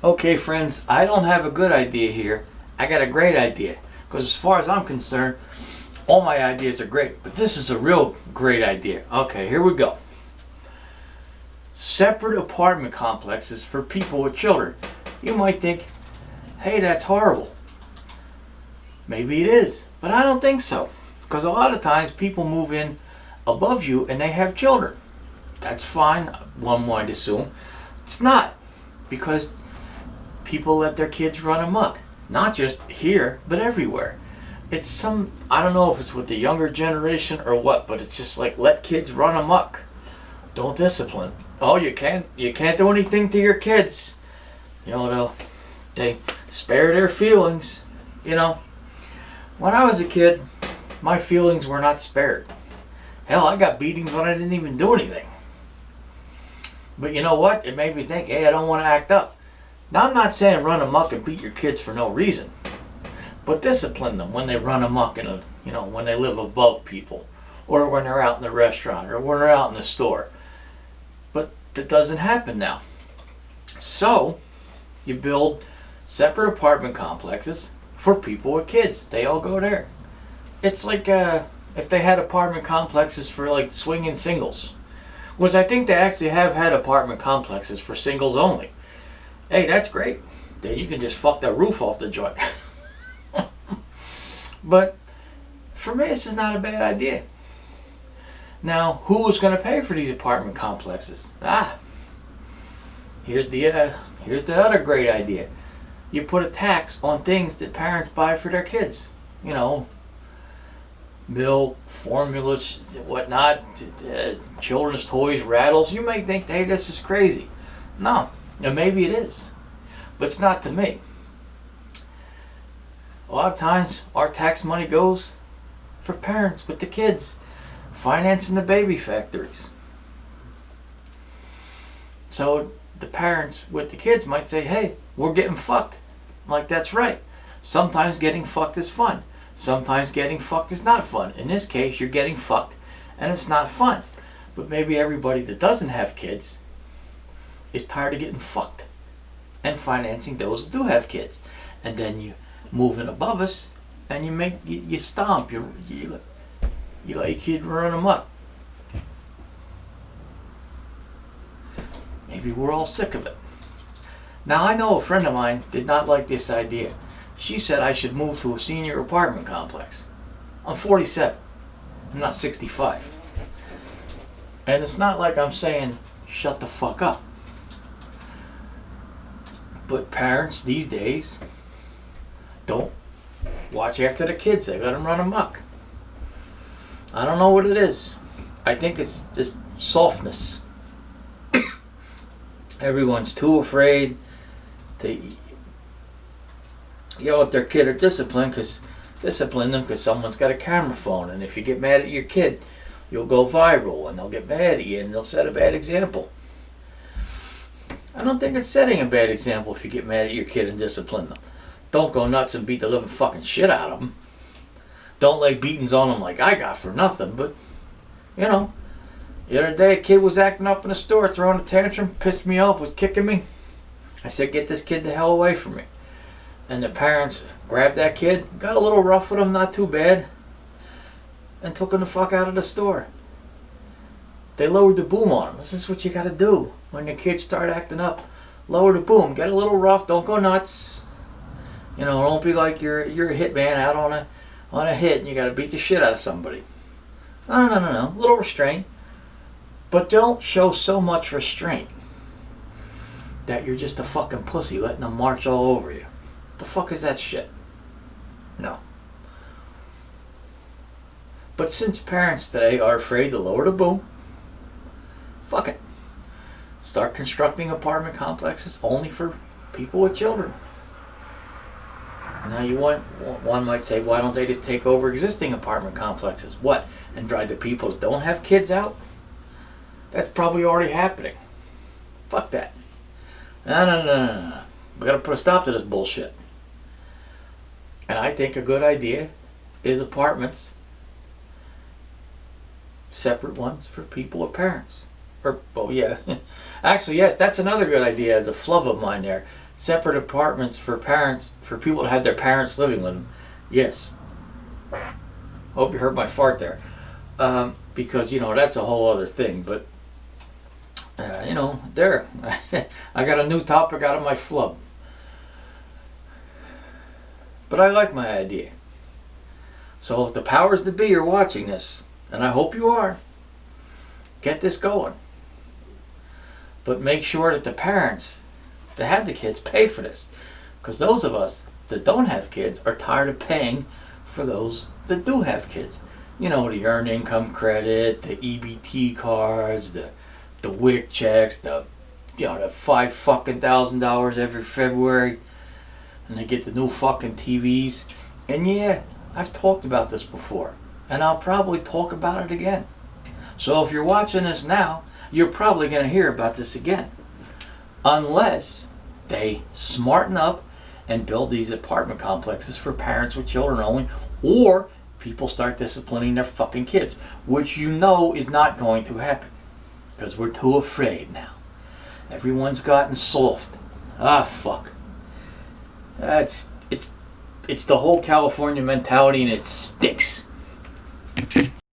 Okay, friends, I don't have a good idea here. I got a great idea. Because as far as I'm concerned, all my ideas are great. But this is a real great idea. Okay, here we go. Separate apartment complexes for people with children. You might think, hey, that's horrible. Maybe it is. But I don't think so. Because a lot of times people move in above you and they have children. That's fine, one might assume. It's not. Because people let their kids run amok. Not just here, but everywhere. I don't know if it's with the younger generation or what, but it's just like, let kids run amok. Don't discipline. Oh, you can't do anything to your kids. They spare their feelings. When I was a kid, my feelings were not spared. Hell, I got beatings when I didn't even do anything. But you know what? It made me think, hey, I don't want to act up. Now, I'm not saying run amok and beat your kids for no reason, but discipline them when they run amok when they live above people, or when they're out in the restaurant, or when they're out in the store. But that doesn't happen now. So, you build separate apartment complexes for people with kids. They all go there. It's like if they had apartment complexes for like swinging singles, which I think they actually have had apartment complexes for singles only. Hey, that's great. Then you can just fuck the roof off the joint. But for me, this is not a bad idea. Now, who is going to pay for these apartment complexes? Here's the other great idea. You put a tax on things that parents buy for their kids. Milk, formulas, whatnot, children's toys, rattles. You may think, hey, this is crazy. No, and maybe it is, but it's not to me. A lot of times, our tax money goes for parents with the kids, financing the baby factories. So the parents with the kids might say, hey, we're getting fucked. I'm like, that's right. Sometimes getting fucked is fun. Sometimes getting fucked is not fun. In this case, you're getting fucked and it's not fun. But maybe everybody that doesn't have kids is tired of getting fucked and financing those that do have kids. And then you move in above us and you stomp. You let your kid run them up. Maybe we're all sick of it. Now, I know a friend of mine did not like this idea. She said I should move to a senior apartment complex. I'm 47. I'm not 65. And it's not like I'm saying, shut the fuck up. But parents these days don't watch after the kids. They let them run amok. I don't know what it is. I think it's just softness. Everyone's too afraid to yell at their kid or discipline them because someone's got a camera phone, and if you get mad at your kid, you'll go viral and they'll get mad at you and they'll set a bad example. I don't think it's setting a bad example if you get mad at your kid and discipline them. Don't go nuts and beat the living fucking shit out of them. Don't lay beatings on them like I got for nothing, but the other day a kid was acting up in the store, throwing a tantrum, pissed me off, was kicking me. I said, get this kid the hell away from me. And the parents grabbed that kid, got a little rough with him, not too bad, and took him the fuck out of the store. They lowered the boom on him. This is what you gotta do when your kids start acting up. Lower the boom, get a little rough, don't go nuts. Don't be like you're a hitman out on a hit and you gotta beat the shit out of somebody. No. A little restraint. But don't show so much restraint that you're just a fucking pussy letting them march all over you. The fuck is that shit? No. But since parents today are afraid to lower the boom, fuck it. Start constructing apartment complexes only for people with children. Now one might say, why don't they just take over existing apartment complexes? What? And drive the people that don't have kids out? That's probably already happening. Fuck that. No. We gotta put a stop to this bullshit. And I think a good idea is apartments, separate ones for people with parents. Actually, yes, that's another good idea as a flub of mine there. separate apartments for parents, for people to have their parents living with them. Yes. Hope you heard my fart there. Because, that's a whole other thing. But, there. I got a new topic out of my flub. But I like my idea. So if the powers that be are watching this, and I hope you are, get this going. But make sure that the parents that have the kids pay for this. Because those of us that don't have kids are tired of paying for those that do have kids. The earned income credit, the EBT cards, the WIC checks, the $5,000 every February, and they get the new fucking TVs. And yeah, I've talked about this before, and I'll probably talk about it again. So if you're watching this now, you're probably going to hear about this again. Unless they smarten up and build these apartment complexes for parents with children only, or people start disciplining their fucking kids, which is not going to happen. Because we're too afraid now. Everyone's gotten soft. Fuck. It's the whole California mentality, and it sticks.